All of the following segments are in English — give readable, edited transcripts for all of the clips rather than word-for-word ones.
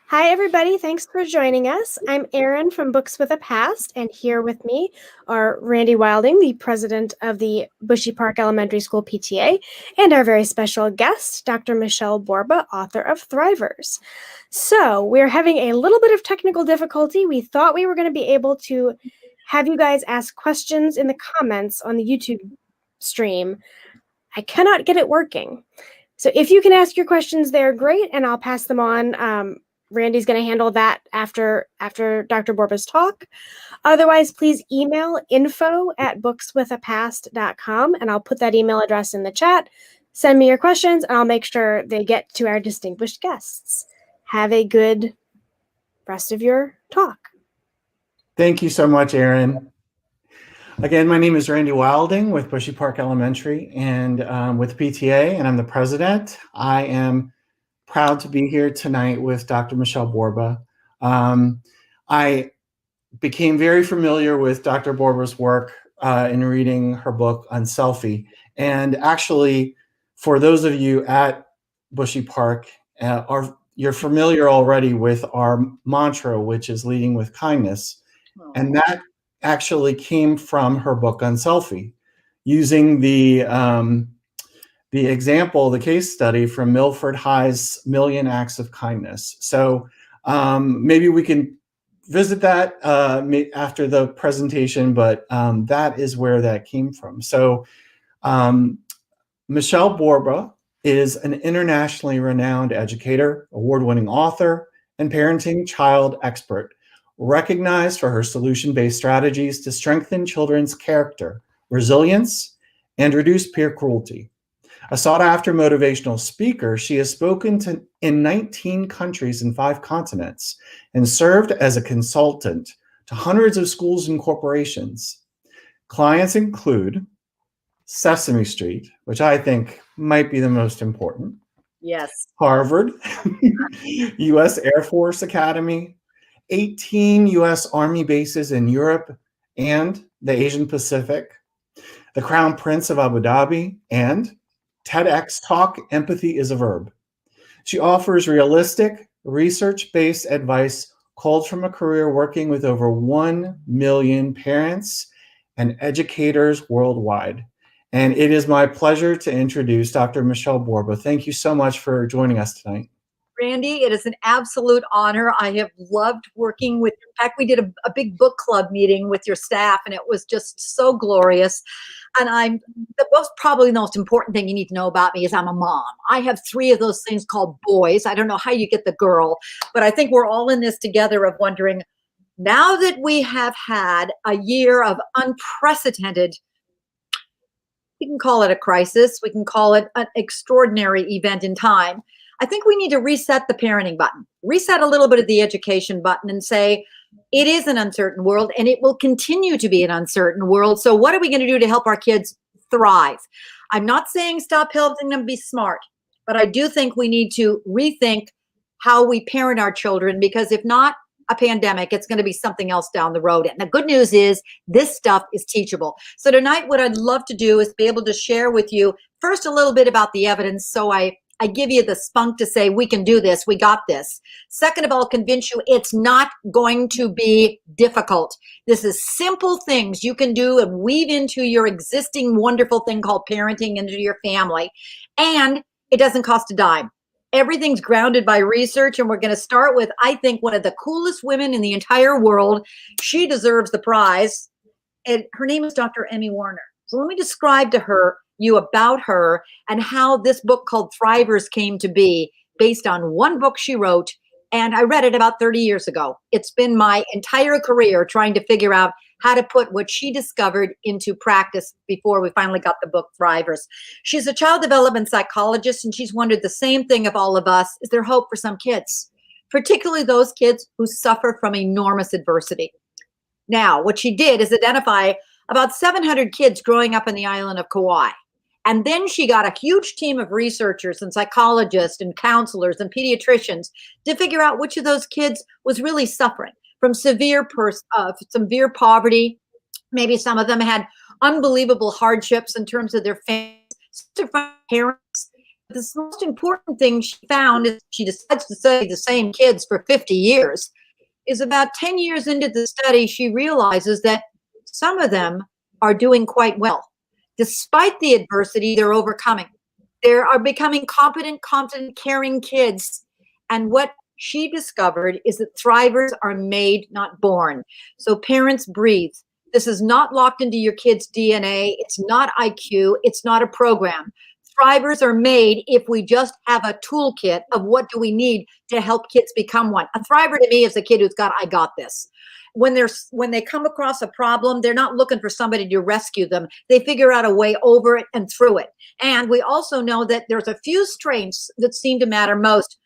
Hi, everybody. Thanks for joining us. I'm Erin from Books with a Past, and here with me are Randy Wilding, the president of the Bushy Park Elementary School PTA, and our very special guest, Dr. Michelle Borba, author of Thrivers. So, we're having a little bit of technical difficulty. We thought we were going to be able to have you guys ask questions in the comments on the YouTube stream. I cannot get it working. So if you can ask your questions there, great, and I'll pass them on. Randy's going to handle that after Dr. Borba's talk. Otherwise, please email info@bookswithapast.com, and I'll put that email address in the chat. Send me your questions, and I'll make sure they get to our distinguished guests. Have a good rest of your talk. Thank you so much, Erin. Again, my name is Randy Wilding with Bushy Park Elementary and with PTA, and I'm the president. I am proud to be here tonight with Dr. Michelle Borba. I became very familiar with Dr. Borba's work in reading her book Unselfie. And actually, for those of you at Bushy Park, you're familiar already with our mantra, which is leading with kindness. And that actually came from her book Unselfie, using the example, the case study from Milford High's Million Acts of Kindness. So maybe we can visit that after the presentation, but that is where that came from. So Michelle Borba is an internationally renowned educator, award-winning author, and parenting child expert, recognized for her solution-based strategies to strengthen children's character, resilience, and reduce peer cruelty. A sought-after motivational speaker, she has spoken in 19 countries and 5 continents and served as a consultant to hundreds of schools and corporations. Clients include Sesame Street, which I think might be the most important. Yes. Harvard, U.S. Air Force Academy, 18 U.S. Army bases in Europe and the Asian Pacific, the Crown Prince of Abu Dhabi, and TEDx Talk, Empathy is a Verb. She offers realistic, research-based advice culled from a career working with over 1 million parents and educators worldwide. And it is my pleasure to introduce Dr. Michelle Borba. Thank you so much for joining us tonight. Randy, it is an absolute honor. I have loved working with you. In fact, we did a big book club meeting with your staff, and it was just so glorious. And probably the most important thing you need to know about me is I'm a mom. I have 3 of those things called boys. I don't know how you get the girl, but I think we're all in this together of wondering, now that we have had a year of unprecedented, we can call it a crisis, we can call it an extraordinary event in time, I think we need to reset the parenting button, reset a little bit of the education button and say, it is an uncertain world and it will continue to be an uncertain world. So what are we going to do to help our kids thrive? I'm not saying stop helping them be smart, but I do think we need to rethink how we parent our children, because if not a pandemic, it's going to be something else down the road. And the good news is this stuff is teachable. So tonight, what I'd love to do is be able to share with you first a little bit about the evidence. So I give you the spunk to say, we can do this, we got this. Second of all, convince you it's not going to be difficult. This is simple things you can do and weave into your existing wonderful thing called parenting into your family. And it doesn't cost a dime. Everything's grounded by research, and we're going to start with, I think, one of the coolest women in the entire world. She deserves the prize, and her name is Dr. Emmy Warner. So let me describe to you about her and how this book called Thrivers came to be, based on one book she wrote, and I read it about 30 years ago. It's been my entire career trying to figure out how to put what she discovered into practice before we finally got the book Thrivers. She's a child development psychologist, and she's wondered the same thing of all of us: is there hope for some kids, particularly those kids who suffer from enormous adversity? Now, what she did is identify about 700 kids growing up on the island of Kauai. And then she got a huge team of researchers and psychologists and counselors and pediatricians to figure out which of those kids was really suffering from severe poverty. Maybe some of them had unbelievable hardships in terms of their families, parents. the most important thing she found is she decides to study the same kids for 50 years. Is about 10 years into the study, she realizes that some of them are doing quite well. Despite the adversity they're overcoming, they are becoming competent, caring kids. And what she discovered is that thrivers are made, not born. So parents, breathe. This is not locked into your kid's DNA. It's not IQ. It's not a program. Thrivers are made if we just have a toolkit of what do we need to help kids become one. A thriver to me is a kid who's got, I got this. When they come across a problem, they're not looking for somebody to rescue them. They figure out a way over it and through it. And we also know that there's a few strengths that seem to matter most.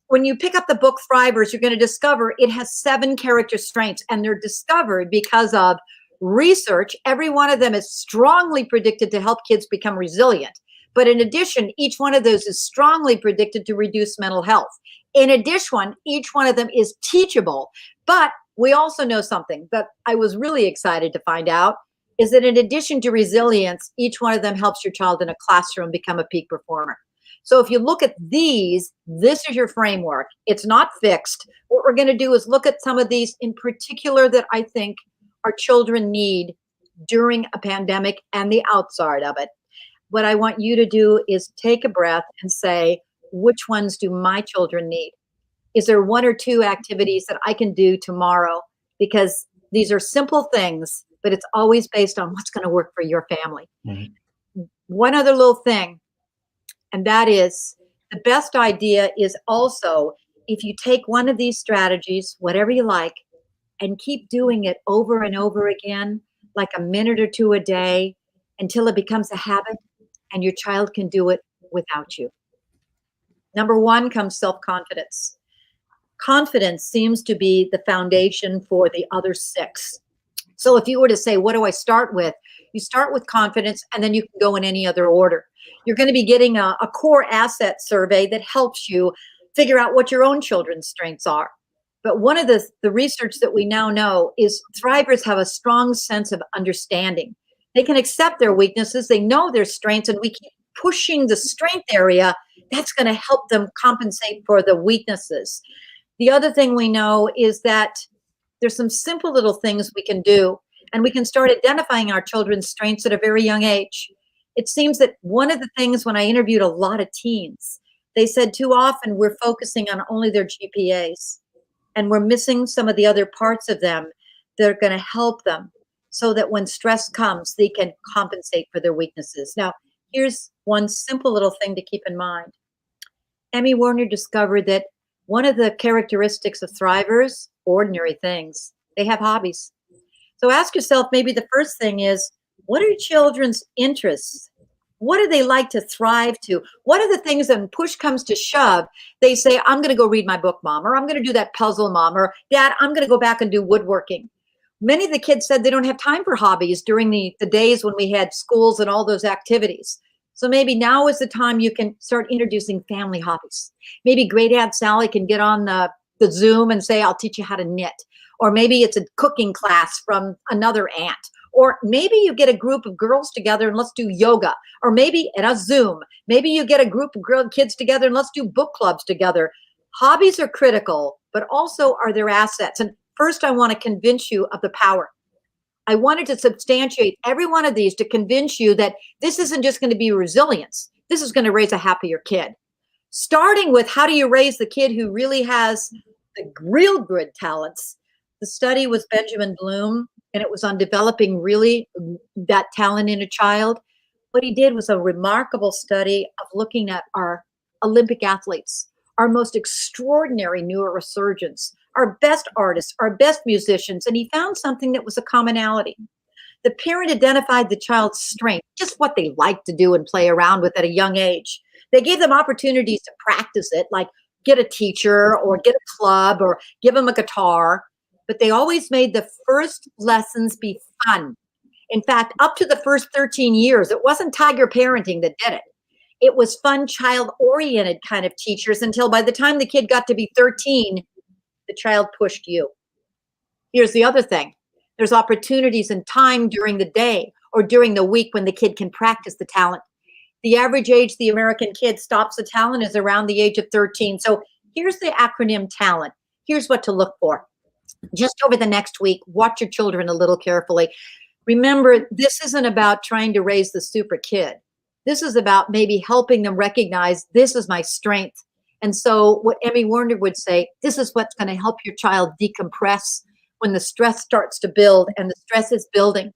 When you pick up the book Thrivers, you're going to discover it has 7 character strengths, and they're discovered because of research. Every one of them is strongly predicted to help kids become resilient. But in addition, each one of those is strongly predicted to reduce mental health. In addition, each one of them is teachable. But we also know something that I was really excited to find out is that in addition to resilience, each one of them helps your child in a classroom become a peak performer. So if you look at these, this is your framework. It's not fixed. What we're going to do is look at some of these in particular that I think our children need during a pandemic and the outside of it. What I want you to do is take a breath and say, which ones do my children need? Is there 1 or 2 activities that I can do tomorrow? Because these are simple things, but it's always based on what's going to work for your family. Mm-hmm. One other little thing, and that is the best idea is also if you take one of these strategies, whatever you like, and keep doing it over and over again, like a minute or 2 a day until it becomes a habit and your child can do it without you. Number 1 comes self-confidence. Confidence seems to be the foundation for the other 6. So if you were to say, what do I start with? You start with confidence, and then you can go in any other order. You're going to be getting a core asset survey that helps you figure out what your own children's strengths are. But one of the research that we now know is thrivers have a strong sense of understanding. They can accept their weaknesses. They know their strengths, and we keep pushing the strength area. That's going to help them compensate for the weaknesses. The other thing we know is that there's some simple little things we can do, and we can start identifying our children's strengths at a very young age. It seems that one of the things when I interviewed a lot of teens, they said too often we're focusing on only their GPAs, and we're missing some of the other parts of them that are going to help them so that when stress comes, they can compensate for their weaknesses. Now, here's one simple little thing to keep in mind. Emmy Werner discovered that one of the characteristics of thrivers, ordinary things, they have hobbies. So ask yourself, maybe the first thing is, what are children's interests? What do they like to thrive to? What are the things that when push comes to shove, they say, I'm going to go read my book, Mom, or I'm going to do that puzzle, Mom, or Dad, I'm going to go back and do woodworking. Many of the kids said they don't have time for hobbies during the days when we had schools and all those activities. So maybe now is the time you can start introducing family hobbies. Maybe Great Aunt Sally can get on the Zoom and say, I'll teach you how to knit. Or maybe it's a cooking class from another aunt. Or maybe you get a group of girls together and let's do yoga. Or maybe at a Zoom, maybe you get a group of kids together and let's do book clubs together. Hobbies are critical, but also are their assets. And first, I want to convince you of the power. I wanted to substantiate every one of these to convince you that this isn't just going to be resilience. This is going to raise a happier kid. Starting with how do you raise the kid who really has the real good talents? The study was Benjamin Bloom, and it was on developing really that talent in a child. What he did was a remarkable study of looking at our Olympic athletes, our most extraordinary neurosurgeons, our best artists, our best musicians, and he found something that was a commonality. The parent identified the child's strength, just what they like to do and play around with at a young age. They gave them opportunities to practice it, like get a teacher or get a club or give them a guitar, but they always made the first lessons be fun. In fact, up to the first 13 years, it wasn't tiger parenting that did it. It was fun, child-oriented kind of teachers until by the time the kid got to be 13, the child pushed you. Here's the other thing. There's opportunities and time during the day or during the week when the kid can practice the talent. The average age the American kid stops the talent is around the age of 13. So here's the acronym TALENT. Here's what to look for. Just over the next week, watch your children a little carefully. Remember, this isn't about trying to raise the super kid. This is about maybe helping them recognize this is my strength. And so what Emmy Warner would say, this is what's going to help your child decompress when the stress starts to build, and the stress is building.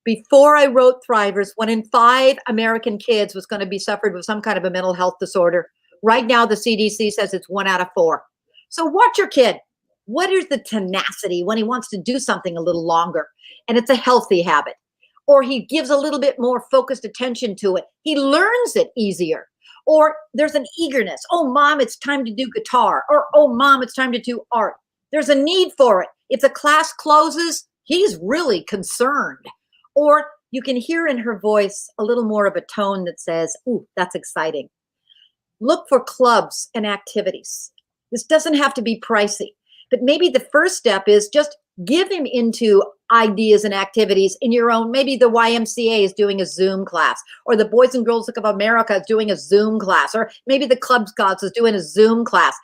Before I wrote Thrivers, 1 in 5 American kids was going to be suffered with some kind of a mental health disorder. Right now, the CDC says it's 1 out of 4. So watch your kid. What is the tenacity when he wants to do something a little longer? And it's a healthy habit. Or he gives a little bit more focused attention to it. He learns it easier. Or there's an eagerness. Oh, mom, it's time to do guitar. Or, oh, mom, it's time to do art. There's a need for it. If the class closes, he's really concerned. Or you can hear in her voice a little more of a tone that says, ooh, that's exciting. Look for clubs and activities. This doesn't have to be pricey, but maybe the first step is just give him into ideas and activities in your own. Maybe the YMCA is doing a Zoom class, or the Boys and Girls of America is doing a Zoom class, or maybe the Club Scouts is doing a Zoom class.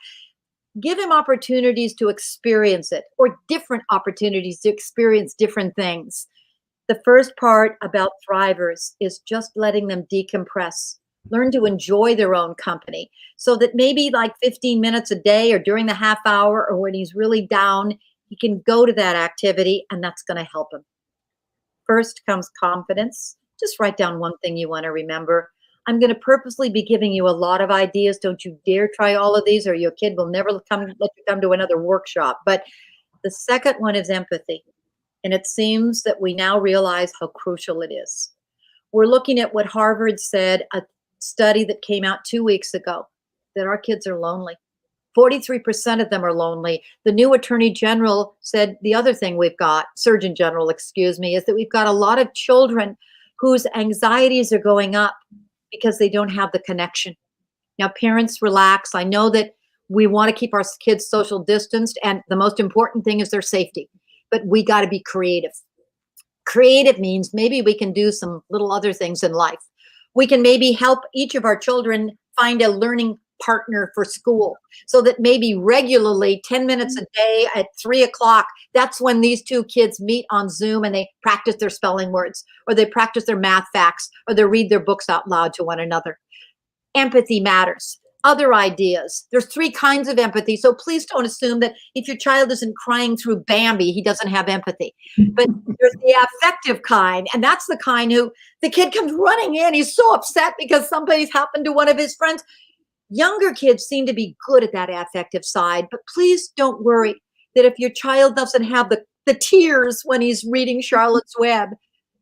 Give him opportunities to experience it, or different opportunities to experience different things. The first part about Thrivers is just letting them decompress, learn to enjoy their own company, so that maybe like 15 minutes a day or during the half hour or when he's really down, he can go to that activity, and that's going to help him. First comes confidence. Just write down one thing you want to remember. I'm going to purposely be giving you a lot of ideas. Don't you dare try all of these, or your kid will never let you come to another workshop. But the second one is empathy. And it seems that we now realize how crucial it is. We're looking at what Harvard said, a study that came out 2 weeks ago, that our kids are lonely. 43% of them are lonely. The new Attorney General said the other thing we've got, Surgeon General, excuse me, is that we've got a lot of children whose anxieties are going up because they don't have the connection. Now, parents, relax. I know that we want to keep our kids social distanced, and the most important thing is their safety. But we got to be creative. Creative means maybe we can do some little other things in life. We can maybe help each of our children find a learning partner for school, so that maybe regularly 10 minutes a day at 3 o'clock, that's when these two kids meet on Zoom and they practice their spelling words, or they practice their math facts, or they read their books out loud to one another. Empathy matters. Other ideas. There's 3 kinds of empathy. So please don't assume that if your child isn't crying through Bambi, he doesn't have empathy. But there's the affective kind. And that's the kind who the kid comes running in. He's so upset because somebody's happened to one of his friends. Younger kids seem to be good at that affective side. But please don't worry that if your child doesn't have the tears when he's reading Charlotte's Web,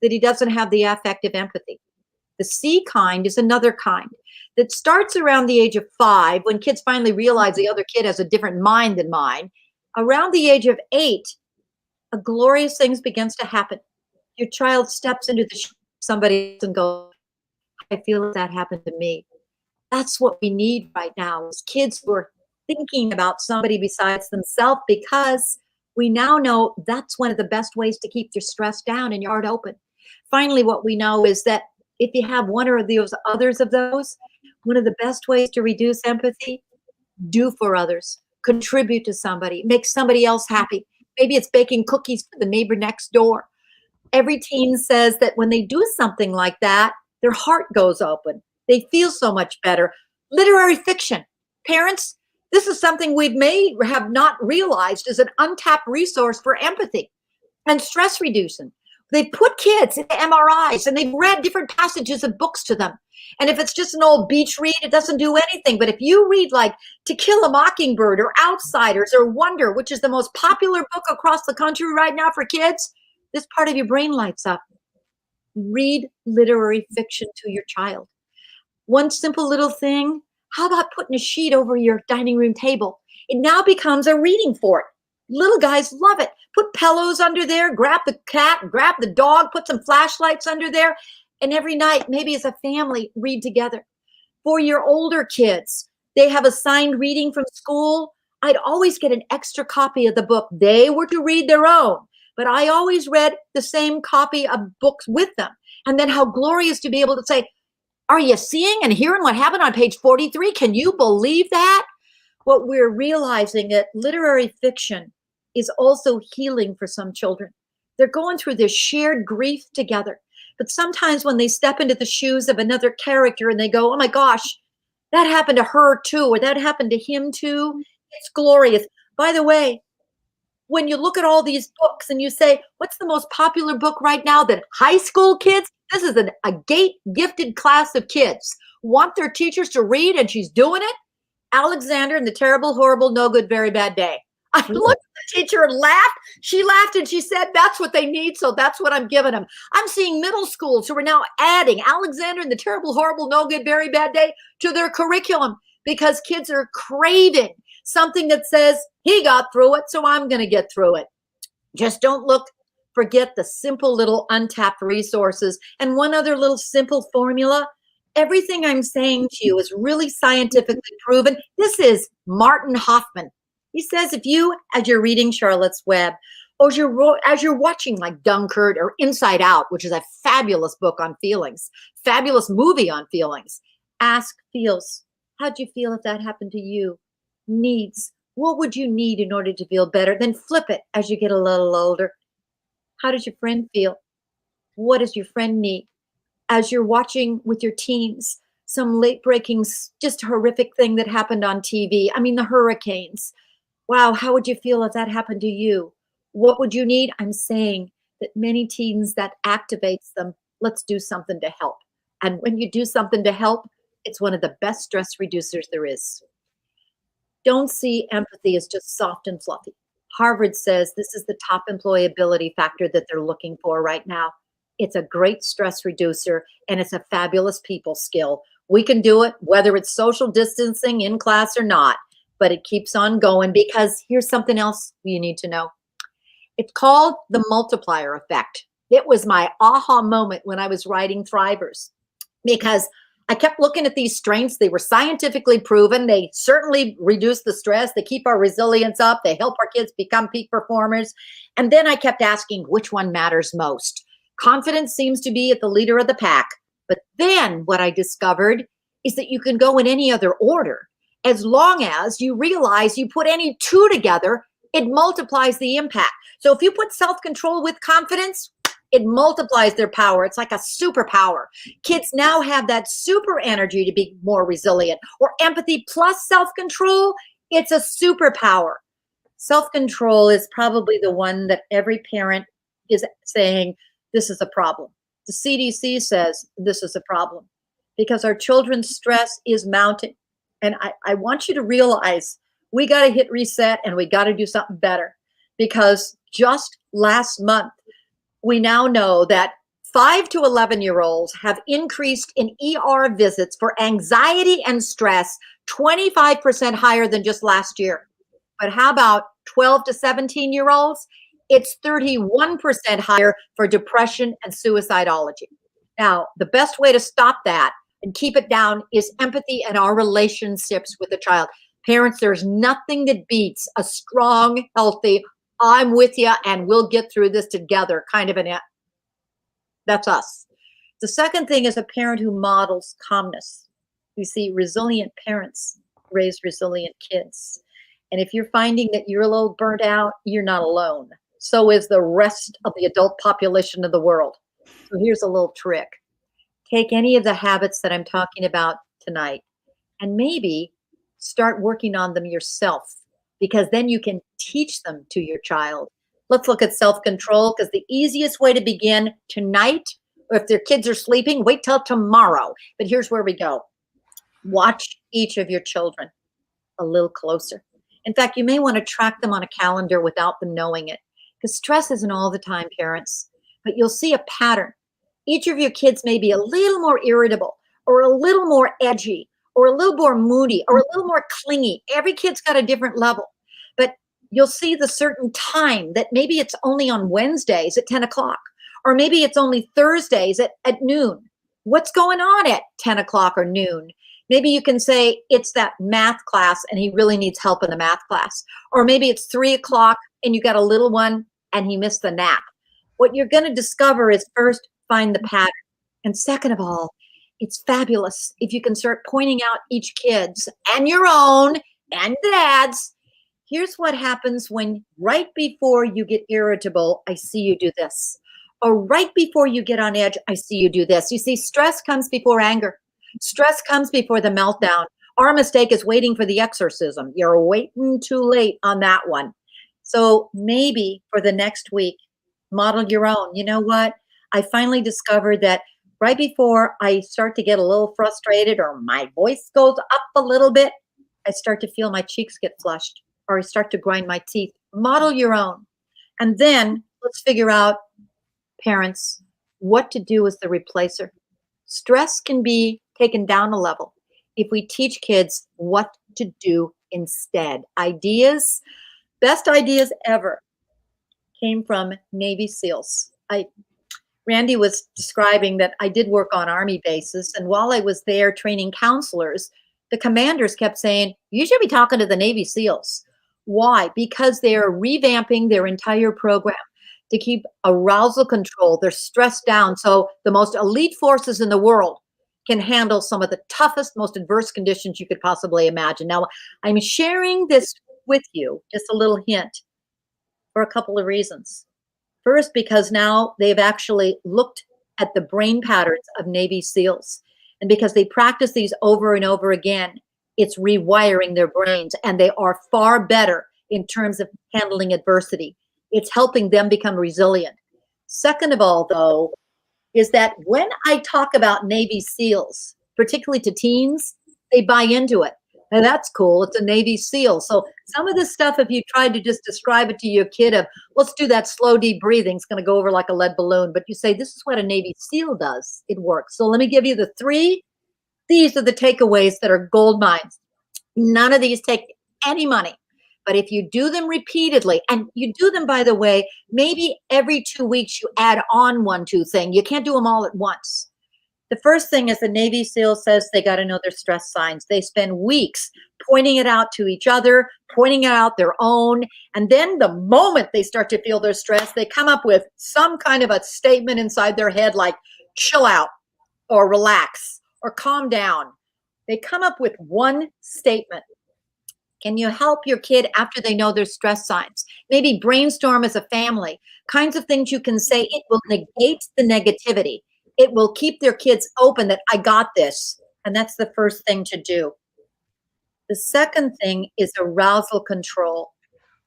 that he doesn't have the affective empathy. The C kind is another kind that starts around the age of 5, when kids finally realize the other kid has a different mind than mine. Around the age of 8, a glorious thing begins to happen. Your child steps into the somebody and goes, I feel that happened to me. That's what we need right now, is kids who are thinking about somebody besides themselves, because we now know that's one of the best ways to keep your stress down and your heart open. Finally, what we know is that if you have one or those others of those, one of the best ways to reduce empathy, do for others, contribute to somebody, make somebody else happy. Maybe it's baking cookies for the neighbor next door. Every teen says that when they do something like that, their heart goes open. They feel so much better. Literary fiction. Parents, this is something we may have not realized is an untapped resource for empathy and stress reducing. They put kids into MRIs and they've read different passages of books to them. And if it's just an old beach read, it doesn't do anything. But if you read like To Kill a Mockingbird or Outsiders or Wonder, which is the most popular book across the country right now for kids, this part of your brain lights up. Read literary fiction to your child. One simple little thing, how about putting a sheet over your dining room table? It now becomes a reading fort. Little guys love it. Put pillows under there, grab the cat, grab the dog, put some flashlights under there, and every night, maybe as a family, read together. For your older kids, they have assigned reading from school. I'd always get an extra copy of the book. They were to read their own, but I always read the same copy of books with them. And then how glorious to be able to say, Are you seeing and hearing what happened on page 43? Can you believe that? What we're realizing that literary fiction is also healing for some children. They're going through this shared grief together. But sometimes when they step into the shoes of another character and they go, oh my gosh, that happened to her too, or that happened to him too, it's glorious. By the way, when you look at all these books and you say, what's the most popular book right now that high school kids, this is a gate gifted class of kids, want their teachers to read, and she's doing it? Alexander and the Terrible, Horrible, No Good, Very Bad Day. I looked at the teacher and laughed. She laughed and she said, that's what they need, so that's what I'm giving them. I'm seeing middle schools who are now adding Alexander and the Terrible, Horrible, No Good, Very Bad Day to their curriculum because kids are craving something that says, he got through it, so I'm going to get through it. Just don't forget the simple little untapped resources. And one other little simple formula. Everything I'm saying to you is really scientifically proven. This is Martin Hoffman. He says, if you, as you're reading Charlotte's Web, or as you're watching like Dunkirk or Inside Out, which is a fabulous book on feelings, fabulous movie on feelings, ask feels, how'd you feel if that happened to you? Needs, what would you need in order to feel better? Then flip it as you get a little older. How does your friend feel? What does your friend need? As you're watching with your teens, some late breaking, just horrific thing that happened on TV. I mean, the hurricanes. Wow, how would you feel if that happened to you? What would you need? I'm saying that many teens, that activates them. Let's do something to help. And when you do something to help, it's one of the best stress reducers there is. Don't see empathy as just soft and fluffy. Harvard says this is the top employability factor that they're looking for right now. It's a great stress reducer, and it's a fabulous people skill. We can do it, whether it's social distancing in class or not, but it keeps on going because here's something else you need to know. It's called the multiplier effect. It was my aha moment when I was writing Thrivers, because I kept looking at these strengths. They were scientifically proven. They certainly reduce the stress. They keep our resilience up. They help our kids become peak performers. And then I kept asking, which one matters most? Confidence seems to be at the leader of the pack. But then what I discovered is that you can go in any other order. As long as you realize you put any two together, it multiplies the impact. So if you put self-control with confidence, it multiplies their power. It's like a superpower. Kids now have that super energy to be more resilient. Or empathy plus self-control, it's a superpower. Self-control is probably the one that every parent is saying, this is a problem. The CDC says this is a problem because our children's stress is mounting. And I want you to realize we got to hit reset and we got to do something better, because just last month, we now know that 5 to 11-year-olds have increased in ER visits for anxiety and stress 25% higher than just last year. But how about 12 to 17-year-olds? It's 31% higher for depression and suicidology. Now, the best way to stop that and keep it down is empathy and our relationships with the child. Parents, there's nothing that beats a strong, healthy, I'm with you and we'll get through this together kind of an. That's us. The second thing is a parent who models calmness. You see, resilient parents raise resilient kids. And if you're finding that you're a little burnt out, you're not alone. So is the rest of the adult population of the world. So here's a little trick. Take any of the habits that I'm talking about tonight and maybe start working on them yourself, because then you can teach them to your child. Let's look at self-control, because the easiest way to begin tonight, or if their kids are sleeping, wait till tomorrow. But here's where we go. Watch each of your children a little closer. In fact, you may want to track them on a calendar without them knowing it, because stress isn't all the time, parents, but you'll see a pattern. Each of your kids may be a little more irritable or a little more edgy or a little more moody or a little more clingy. Every kid's got a different level, but you'll see the certain time that maybe it's only on Wednesdays at 10 o'clock, or maybe it's only Thursdays at noon. What's going on at 10 o'clock or noon? Maybe you can say it's that math class and he really needs help in the math class. Or maybe it's 3 o'clock and you got a little one and he missed the nap. What you're going to discover is, first, find the pattern. And second of all, it's fabulous if you can start pointing out each kid's and your own and dad's. Here's what happens when right before you get irritable, I see you do this. Or right before you get on edge, I see you do this. You see, stress comes before anger. Stress comes before the meltdown. Our mistake is waiting for the exorcism. You're waiting too late on that one. So maybe for the next week, model your own. You know what? I finally discovered that right before I start to get a little frustrated or my voice goes up a little bit, I start to feel my cheeks get flushed or I start to grind my teeth. Model your own. And then let's figure out, parents, what to do as the replacer. Stress can be taken down a level if we teach kids what to do instead. Ideas, best ideas ever came from Navy SEALs. Randy was describing that I did work on Army bases, and while I was there training counselors, the commanders kept saying, you should be talking to the Navy SEALs. Why? Because they are revamping their entire program to keep arousal control. They're stressed down so the most elite forces in the world can handle some of the toughest, most adverse conditions you could possibly imagine. Now, I'm sharing this with you, just a little hint, for a couple of reasons. First, because now they've actually looked at the brain patterns of Navy SEALs. And because they practice these over and over again, it's rewiring their brains, and they are far better in terms of handling adversity. It's helping them become resilient. Second of all, though, is that when I talk about Navy SEALs, particularly to teens, they buy into it. And that's cool. It's a Navy SEAL. So some of this stuff, if you tried to just describe it to your kid of, let's do that slow, deep breathing, it's going to go over like a lead balloon. But you say, this is what a Navy SEAL does. It works. So let me give you the three. These are the takeaways that are gold mines. None of these take any money. But if you do them repeatedly, and you do them, by the way, maybe every 2 weeks you add on 1-2 thing. You can't do them all at once. The first thing is the Navy SEAL says they got to know their stress signs. They spend weeks pointing it out to each other, pointing out their own. And then the moment they start to feel their stress, they come up with some kind of a statement inside their head like, chill out, or relax, or calm down. They come up with one statement. Can you help your kid after they know their stress signs? Maybe brainstorm as a family, kinds of things you can say. It will negate the negativity. It will keep their kids open that I got this. And that's the first thing to do. The second thing is arousal control.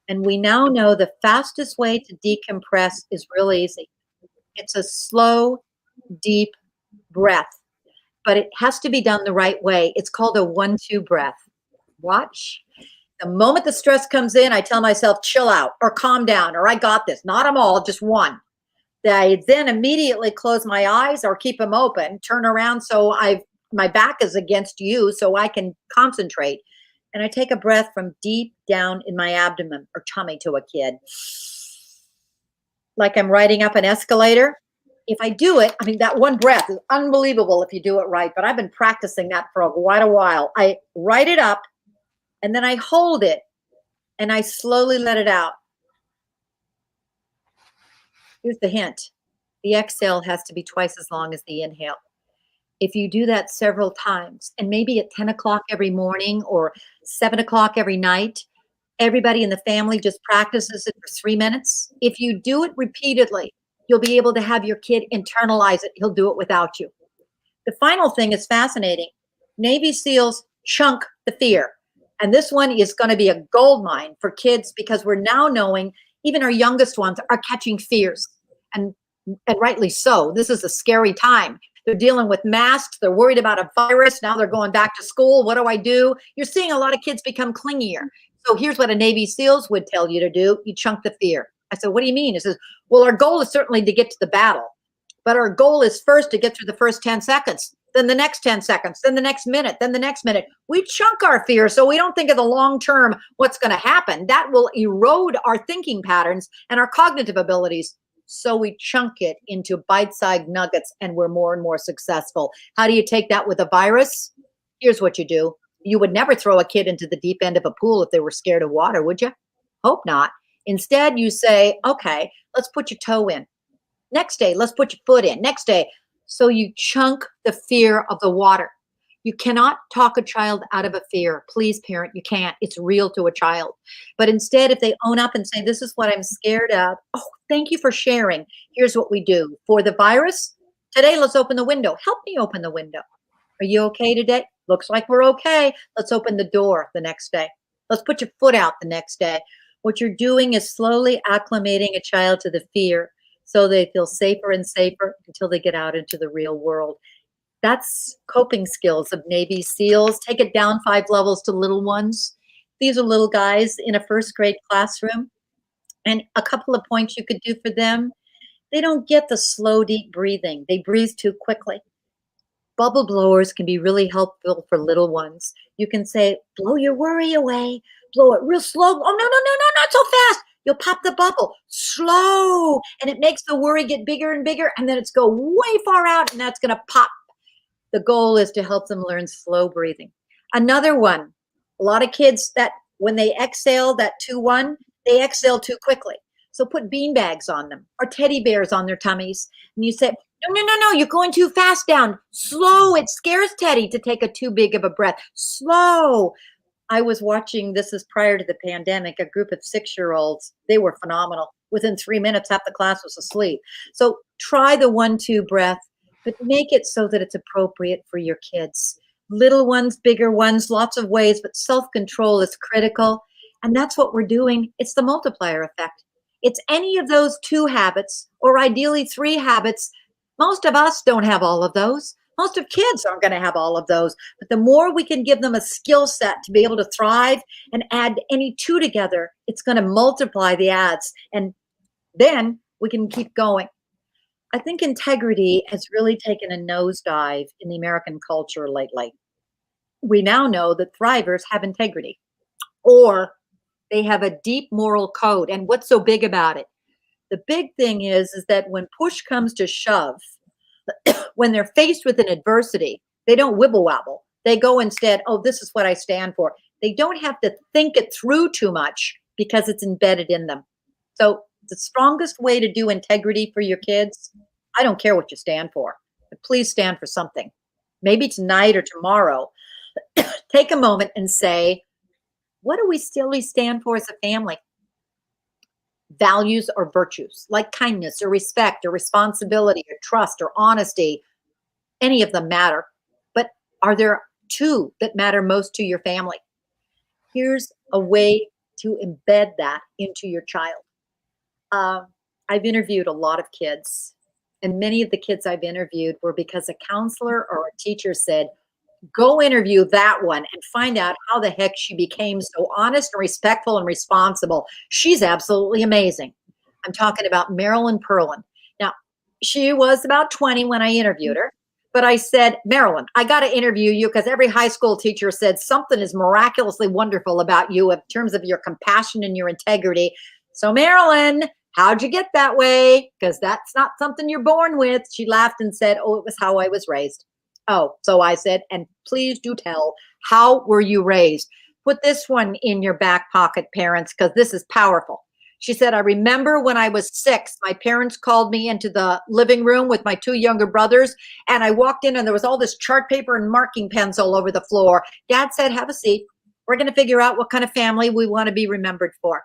And we now know the fastest way to decompress is real easy. It's a slow, deep breath, but it has to be done the right way. It's called a 1-2 breath. Watch. The moment the stress comes in, I tell myself, chill out or calm down or I got this. Not them all, just one. I then immediately close my eyes or keep them open, turn around so my back is against you so I can concentrate. And I take a breath from deep down in my abdomen or tummy to a kid. Like I'm riding up an escalator. If I do it, I mean, that one breath is unbelievable if you do it right, but I've been practicing that for quite a while. I ride it up and then I hold it and I slowly let it out. Here's the hint. The exhale has to be twice as long as the inhale. If you do that several times, and maybe at 10 o'clock every morning or 7 o'clock every night, everybody in the family just practices it for 3 minutes. If you do it repeatedly, you'll be able to have your kid internalize it. He'll do it without you. The final thing is fascinating. Navy SEALs chunk the fear. And this one is going to be a gold mine for kids because we're now knowing even our youngest ones are catching fears. And rightly so. This is a scary time. They're dealing with masks. They're worried about a virus. Now they're going back to school. What do I do? You're seeing a lot of kids become clingier. So here's what a Navy SEALs would tell you to do. You chunk the fear. I said, what do you mean? He says, well, our goal is certainly to get to the battle. But our goal is first to get through the first 10 seconds, then the next 10 seconds, then the next minute, then the next minute. We chunk our fear so we don't think of the long term, what's going to happen. That will erode our thinking patterns and our cognitive abilities. So we chunk it into bite-sized nuggets and we're more and more successful. How do you take that with a virus? Here's what you do. You would never throw a kid into the deep end of a pool if they were scared of water, would you? Hope not. Instead, you say, okay, let's put your toe in. Next day, let's put your foot in. Next day, So you chunk the fear of the water. You cannot talk a child out of a fear. Please, parent, you can't. It's real to a child. But instead, if they own up and say, this is what I'm scared of. Oh, thank you for sharing. Here's what we do. For the virus, today, let's open the window. Help me open the window. Are you okay today? Looks like we're okay. Let's open the door the next day. Let's put your foot out the next day. What you're doing is slowly acclimating a child to the fear so they feel safer and safer until they get out into the real world. That's coping skills of Navy SEALs. Take it down 5 levels to little ones. These are little guys in a first grade classroom. And a couple of points you could do for them. They don't get the slow, deep breathing. They breathe too quickly. Bubble blowers can be really helpful for little ones. You can say, blow your worry away. Blow it real slow. Oh, no, not so fast. You'll pop the bubble. Slow. And it makes the worry get bigger and bigger. And then it's go way far out and that's going to pop. The goal is to help them learn slow breathing. Another one, a lot of kids that when they exhale, that 2-1, they exhale too quickly. So put bean bags on them or teddy bears on their tummies. And you say, no, you're going too fast down. Slow. It scares Teddy to take a too big of a breath. Slow. I was watching, this is prior to the pandemic, a group of 6-year-olds. They were phenomenal. Within 3 minutes, half the class was asleep. So try the 1-2 breath, but make it so that it's appropriate for your kids. Little ones, bigger ones, lots of ways, but self-control is critical. And that's what we're doing. It's the multiplier effect. It's any of those 2 habits, or ideally 3 habits. Most of us don't have all of those. Most of kids aren't going to have all of those. But the more we can give them a skill set to be able to thrive and add any 2 together, it's going to multiply the adds. And then we can keep going. I think integrity has really taken a nosedive in the American culture lately. We now know that thrivers have integrity, or they have a deep moral code. And what's so big about it? The big thing is that when push comes to shove, when they're faced with an adversity, they don't wibble wobble. They go instead, oh, this is what I stand for. They don't have to think it through too much because it's embedded in them. So the strongest way to do integrity for your kids, I don't care what you stand for, but please stand for something. Maybe tonight or tomorrow, take a moment and say, what do we still stand for as a family? Values or virtues like kindness or respect or responsibility or trust or honesty. Any of them matter. But are there 2 that matter most to your family? Here's a way to embed that into your child. I've interviewed a lot of kids, and many of the kids I've interviewed were because a counselor or a teacher said, go interview that one and find out how the heck she became so honest and respectful and responsible. She's absolutely amazing. I'm talking about Marilyn Perlin. Now, she was about 20 when I interviewed her, but I said, Marilyn, I got to interview you because every high school teacher said something is miraculously wonderful about you in terms of your compassion and your integrity. So Marilyn, how'd you get that way? Because that's not something you're born with. She laughed and said, oh, it was how I was raised. Oh, so I said, and please do tell, how were you raised? Put this one in your back pocket, parents, because this is powerful. She said, I remember when I was 6, my parents called me into the living room with my 2 younger brothers, and I walked in and there was all this chart paper and marking pens all over the floor. Dad said, have a seat. We're going to figure out what kind of family we want to be remembered for.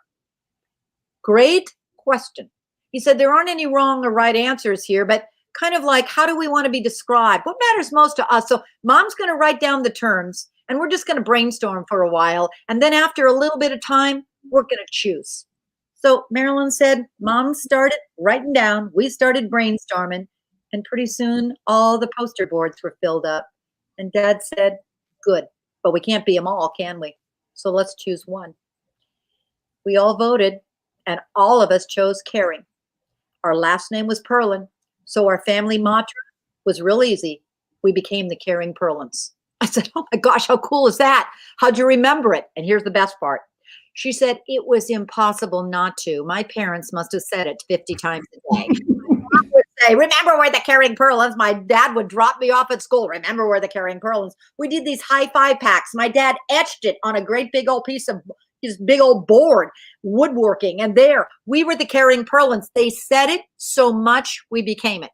Great question. He said, there aren't any wrong or right answers here, but kind of like, how do we want to be described? What matters most to us? So mom's going to write down the terms and we're just going to brainstorm for a while. And then after a little bit of time, we're going to choose. So Marilyn said, mom started writing down. We started brainstorming. And pretty soon all the poster boards were filled up. And dad said, good, but we can't be them all, can we? So let's choose one. We all voted and all of us chose Caring. Our last name was Perlin. So our family mantra was real easy. We became the Caring Perlins. I said, oh my gosh, how cool is that? How'd you remember it? And here's the best part. She said, it was impossible not to. My parents must have said it 50 times a day. I would say, remember we're the Caring Perlins. My dad would drop me off at school. Remember we're the Caring Perlins. We did these high 5 packs. My dad etched it on a great big old piece of his big old board, woodworking. And there, we were the Caring Perlins. They said it so much, we became it.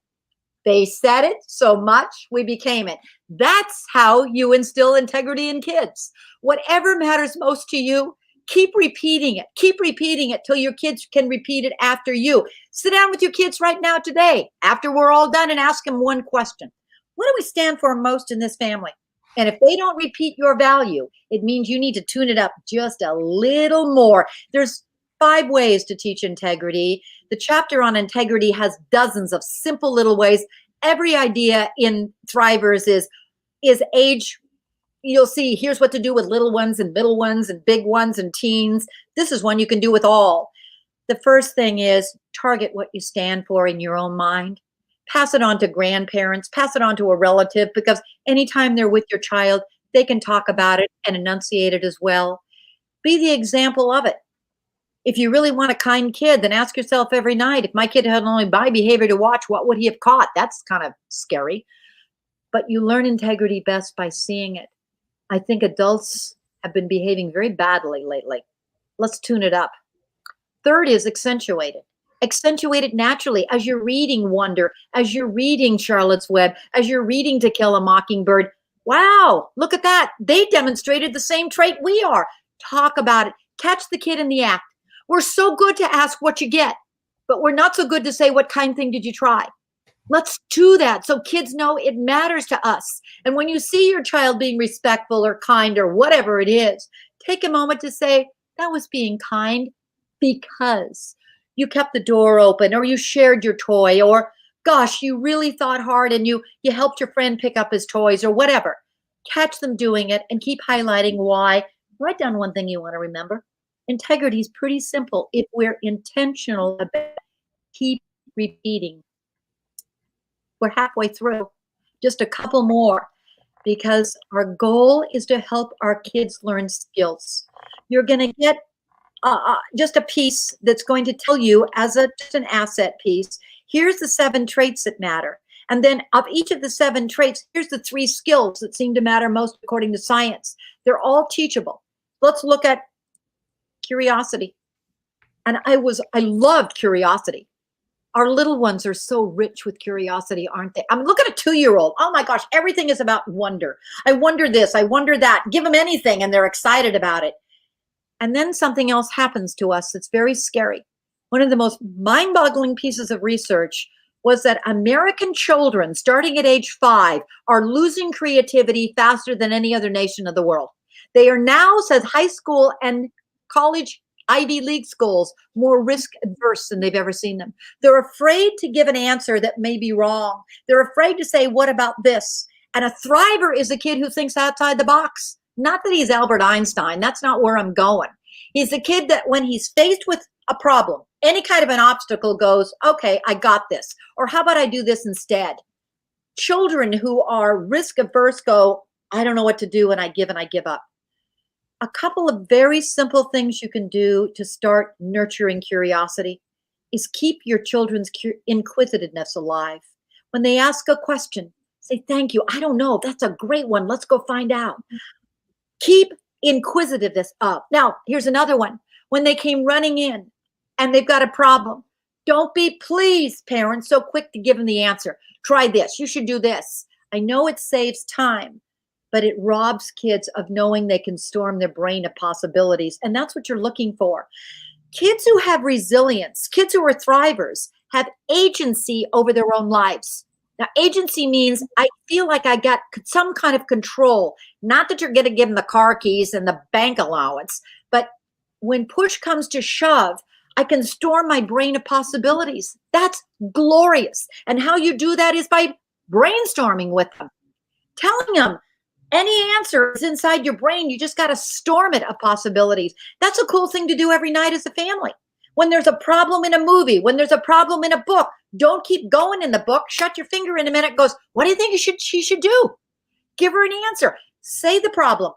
They said it so much, we became it. That's how you instill integrity in kids. Whatever matters most to you, keep repeating it. Keep repeating it till your kids can repeat it after you. Sit down with your kids right now today, after we're all done, and ask them one question. What do we stand for most in this family? And if they don't repeat your value, it means you need to tune it up just a little more. There's 5 ways to teach integrity. The chapter on integrity has dozens of simple little ways. Every idea in Thrivers is age. You'll see, here's what to do with little ones and middle ones and big ones and teens. This is one you can do with all. The first thing is target what you stand for in your own mind. Pass it on to grandparents, pass it on to a relative, because anytime they're with your child, they can talk about it and enunciate it as well. Be the example of it. If you really want a kind kid, then ask yourself every night, if my kid had only my behavior to watch, what would he have caught? That's kind of scary. But you learn integrity best by seeing it. I think adults have been behaving very badly lately. Let's tune it up. Third is accentuate it. Accentuate it naturally as you're reading Wonder, as you're reading Charlotte's Web, as you're reading To Kill a Mockingbird. Wow, look at that. They demonstrated the same trait we are. Talk about it. Catch the kid in the act. We're so good to ask what you get, but we're not so good to say, what kind thing did you try? Let's do that so kids know it matters to us. And when you see your child being respectful or kind or whatever it is, take a moment to say, that was being kind because you kept the door open, or you shared your toy, or gosh, you really thought hard and you helped your friend pick up his toys, or whatever. Catch them doing it and keep highlighting why. Write down one thing you want to remember. Integrity is pretty simple if we're intentional about it. Keep repeating. We're halfway through. Just a couple more, because our goal is to help our kids learn skills. You're going to get just a piece that's going to tell you, as just an asset piece, here's the 7 traits that matter. And then of each of the 7 traits, here's the 3 skills that seem to matter most according to science. They're all teachable. Let's look at curiosity. And I loved curiosity. Our little ones are so rich with curiosity, aren't they? I mean, look at a 2-year-old. Oh my gosh, everything is about wonder. I wonder this, I wonder that. Give them anything and they're excited about it. And then something else happens to us that's very scary. One of the most mind-boggling pieces of research was that American children starting at age 5 are losing creativity faster than any other nation of the world. They are now, says high school and college Ivy League schools, more risk adverse than they've ever seen them. They're afraid to give an answer that may be wrong. They're afraid to say, what about this? And a thriver is a kid who thinks outside the box. Not that he's Albert Einstein. That's not where I'm going. He's a kid that when he's faced with a problem, any kind of an obstacle, goes, okay, I got this. Or how about I do this instead? Children who are risk averse go, I don't know what to do, and I give up. A couple of very simple things you can do to start nurturing curiosity is keep your children's inquisitiveness alive. When they ask a question, say, thank you. I don't know. That's a great one. Let's go find out. Keep inquisitiveness up. Now, here's another one. When they came running in and they've got a problem, don't be, please, parents, so quick to give them the answer. Try this. You should do this. I know it saves time, but it robs kids of knowing they can storm their brain of possibilities. And that's what you're looking for. Kids who have resilience, kids who are thrivers, have agency over their own lives. Now, agency means I feel like I got some kind of control. Not that you're going to give them the car keys and the bank allowance, but when push comes to shove, I can storm my brain of possibilities. That's glorious. And how you do that is by brainstorming with them, telling them, any answer is inside your brain. You just got to storm it of possibilities. That's a cool thing to do every night as a family. When there's a problem in a movie, when there's a problem in a book, don't keep going in the book. Shut your finger in a minute. Goes, what do you think she should do? Give her an answer. Say the problem.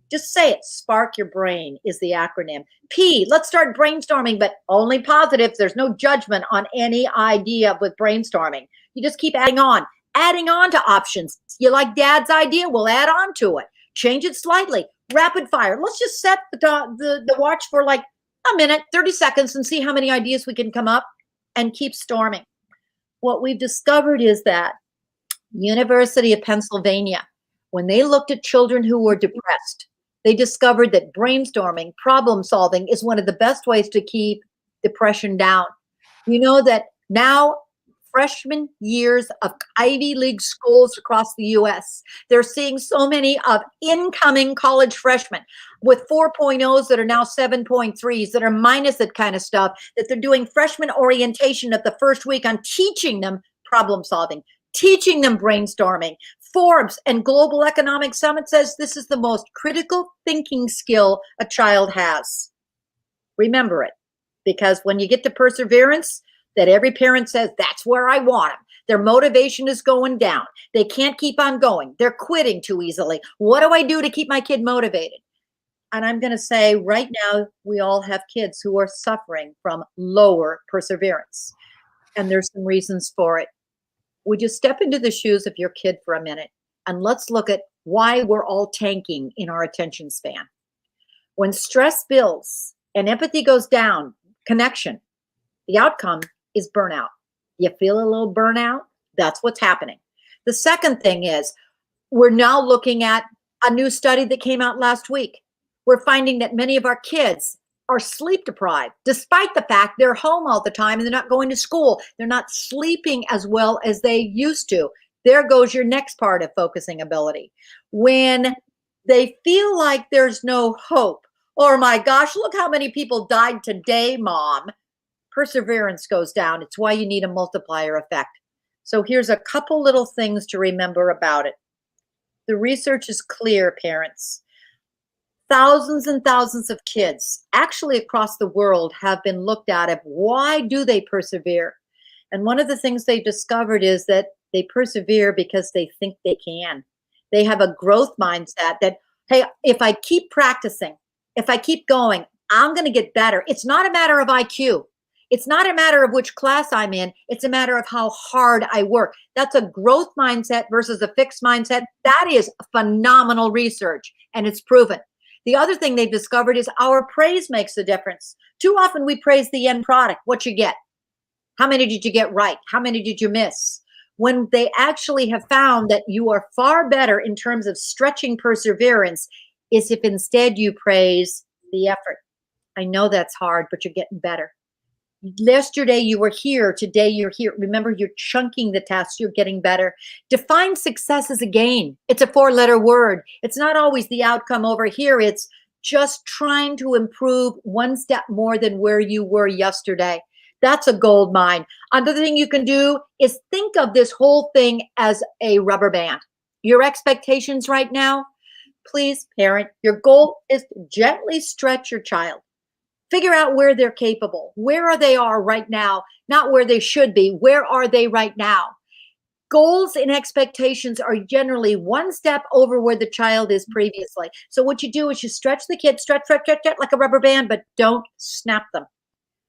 Just say it. Spark your brain is the acronym. P, let's start brainstorming, but only positive. There's no judgment on any idea with brainstorming. You just keep adding on to options. You like dad's idea? We'll add on to it. Change it slightly. Rapid fire. Let's just set the watch for like a minute, 30 seconds, and see how many ideas we can come up, and keep storming. What we've discovered is that University of Pennsylvania, when they looked at children who were depressed, they discovered that brainstorming, problem solving is one of the best ways to keep depression down. You know that now freshman years of Ivy League schools across the US, they're seeing so many of incoming college freshmen with 4.0s that are now 7.3s that are minus that kind of stuff, that they're doing freshman orientation of the first week on teaching them problem solving, teaching them brainstorming. Forbes and Global Economic Summit says this is the most critical thinking skill a child has. Remember it, because when you get to perseverance, that every parent says, that's where I want them. Their motivation is going down. They can't keep on going. They're quitting too easily. What do I do to keep my kid motivated? And I'm going to say right now, we all have kids who are suffering from lower perseverance. And there's some reasons for it. Would you step into the shoes of your kid for a minute? And let's look at why we're all tanking in our attention span. When stress builds and empathy goes down, connection, the outcome is burnout. You feel a little burnout? That's what's happening. The second thing is we're now looking at a new study that came out last week. We're finding that many of our kids are sleep deprived, despite the fact they're home all the time and they're not going to school. They're not sleeping as well as they used to. There goes your next part of focusing ability. When they feel like there's no hope, or my gosh, look how many people died today, Mom. Perseverance goes down. It's why you need a multiplier effect. So here's a couple little things to remember about it. The research is clear, parents. Thousands and thousands of kids, actually across the world, have been looked at of why do they persevere? And one of the things they discovered is that they persevere because they think they can. They have a growth mindset that, hey, if I keep practicing, if I keep going, I'm going to get better. It's not a matter of IQ. It's not a matter of which class I'm in. It's a matter of how hard I work. That's a growth mindset versus a fixed mindset. That is phenomenal research, and it's proven. The other thing they've discovered is our praise makes a difference. Too often we praise the end product, what you get. How many did you get right? How many did you miss? When they actually have found that you are far better in terms of stretching perseverance is if instead you praise the effort. I know that's hard, but you're getting better. Yesterday you were here, today you're here. Remember, you're chunking the tasks, you're getting better. Define success as a gain. It's a 4-letter word. It's not always the outcome over here. It's just trying to improve one step more than where you were yesterday. That's a gold mine. Another thing you can do is think of this whole thing as a rubber band. Your expectations right now, please, parent, your goal is to gently stretch your child. Figure out where they're capable. Where they are right now, not where they should be. Where are they right now? Goals and expectations are generally one step over where the child is previously. So what you do is you stretch the kid, stretch like a rubber band, but don't snap them.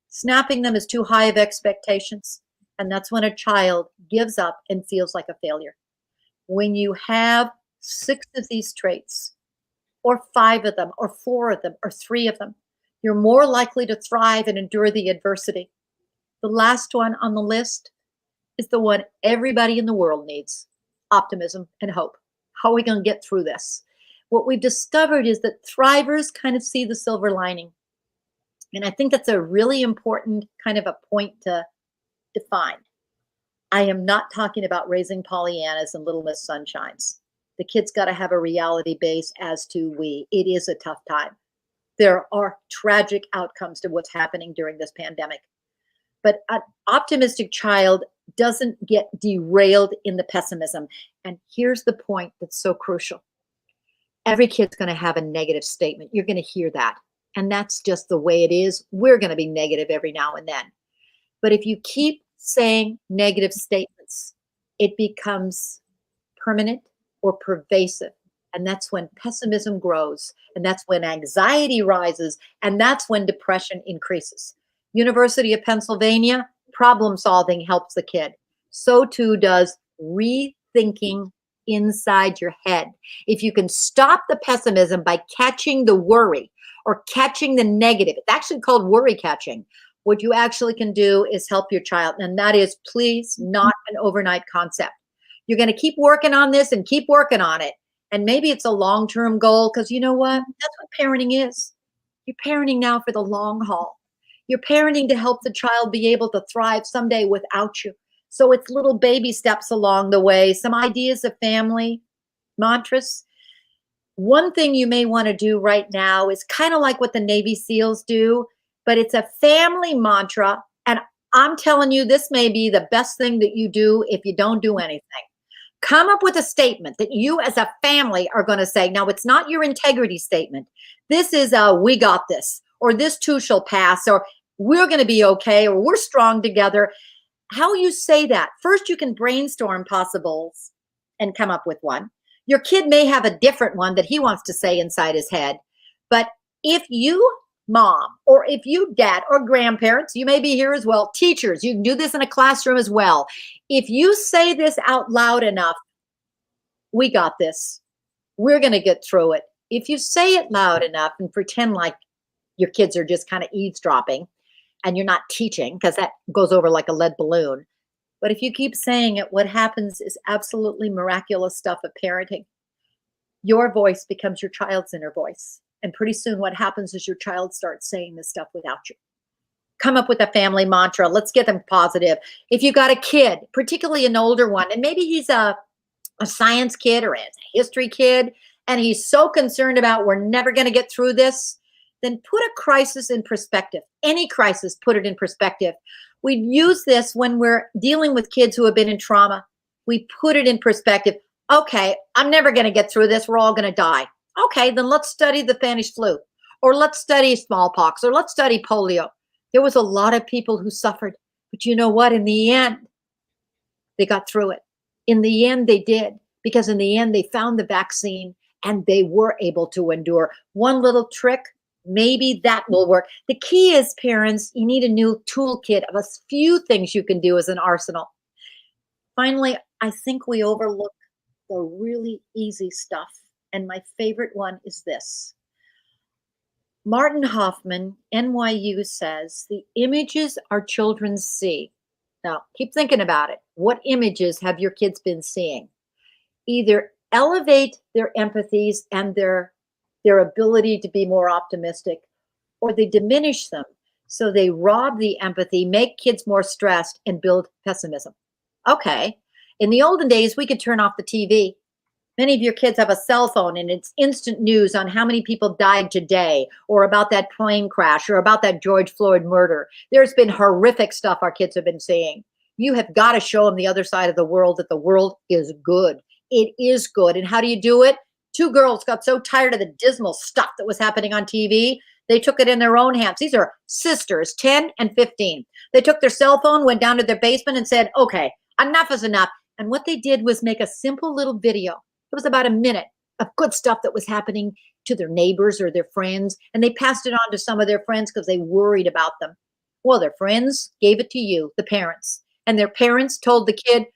Snapping them is too high of expectations. And that's when a child gives up and feels like a failure. When you have 6 of these traits, or 5 of them, or 4 of them, or 3 of them, you're more likely to thrive and endure the adversity. The last one on the list is the one everybody in the world needs: optimism and hope. How are we going to get through this? What we've discovered is that thrivers kind of see the silver lining. And I think that's a really important kind of a point to define. I am not talking about raising Pollyannas and Little Miss Sunshines. The kids got to have a reality base, as do we. It is a tough time. There are tragic outcomes to what's happening during this pandemic. But an optimistic child doesn't get derailed in the pessimism. And here's the point that's so crucial. Every kid's going to have a negative statement. You're going to hear that. And that's just the way it is. We're going to be negative every now and then. But if you keep saying negative statements, it becomes permanent or pervasive. And that's when pessimism grows. And that's when anxiety rises. And that's when depression increases. University of Pennsylvania, problem solving helps the kid. So too does rethinking inside your head. If you can stop the pessimism by catching the worry or catching the negative, it's actually called worry catching. What you actually can do is help your child. And that is, please, not an overnight concept. You're going to keep working on this and keep working on it. And maybe it's a long-term goal, because you know what? That's what parenting is. You're parenting now for the long haul. You're parenting to help the child be able to thrive someday without you. So it's little baby steps along the way, some ideas of family, mantras. One thing you may want to do right now is kind of like what the Navy SEALs do, but it's a family mantra. And I'm telling you, this may be the best thing that you do if you don't do anything. Come up with a statement that you as a family are going to say. Now, it's not your integrity statement. This is we got this, or this too shall pass, or we're going to be okay, or we're strong together. How you say that? First, you can brainstorm possibles and come up with one. Your kid may have a different one that he wants to say inside his head. But if you, mom, or if you, dad, or grandparents, you may be here as well, teachers, you can do this in a classroom as well. If you say this out loud enough, we got this. We're going to get through it. If you say it loud enough and pretend like your kids are just kind of eavesdropping and you're not teaching, because that goes over like a lead balloon. But if you keep saying it, what happens is absolutely miraculous stuff of parenting. Your voice becomes your child's inner voice. And pretty soon what happens is your child starts saying this stuff without you. Come up with a family mantra. Let's get them positive. If you got a kid, particularly an older one, and maybe he's a science kid or a history kid, and he's so concerned about we're never going to get through this, then put a crisis in perspective. Any crisis, put it in perspective. We use this when we're dealing with kids who have been in trauma. We put it in perspective. Okay, I'm never going to get through this. We're all going to die. Okay, then let's study the Spanish flu, or let's study smallpox, or let's study polio. There was a lot of people who suffered, but you know what? In the end, they got through it. In the end, they did, because in the end, they found the vaccine and they were able to endure. One little trick, maybe that will work. The key is, parents, you need a new toolkit of a few things you can do as an arsenal. Finally, I think we overlook the really easy stuff. And my favorite one is this. Martin Hoffman, NYU, says the images our children see. Now, keep thinking about it. What images have your kids been seeing? Either elevate their empathies and their ability to be more optimistic, or they diminish them. So they rob the empathy, make kids more stressed, and build pessimism. Okay. In the olden days, we could turn off the TV. Many of your kids have a cell phone and it's instant news on how many people died today, or about that plane crash, or about that George Floyd murder. There's been horrific stuff our kids have been seeing. You have got to show them the other side of the world, that the world is good. It is good. And how do you do it? Two girls got so tired of the dismal stuff that was happening on TV, they took it in their own hands. These are sisters, 10 and 15. They took their cell phone, went down to their basement and said, okay, enough is enough. And what they did was make a simple little video. It was about a minute of good stuff that was happening to their neighbors or their friends. And they passed it on to some of their friends because they worried about them. Well, their friends gave it to you, the parents. And their parents told the kid,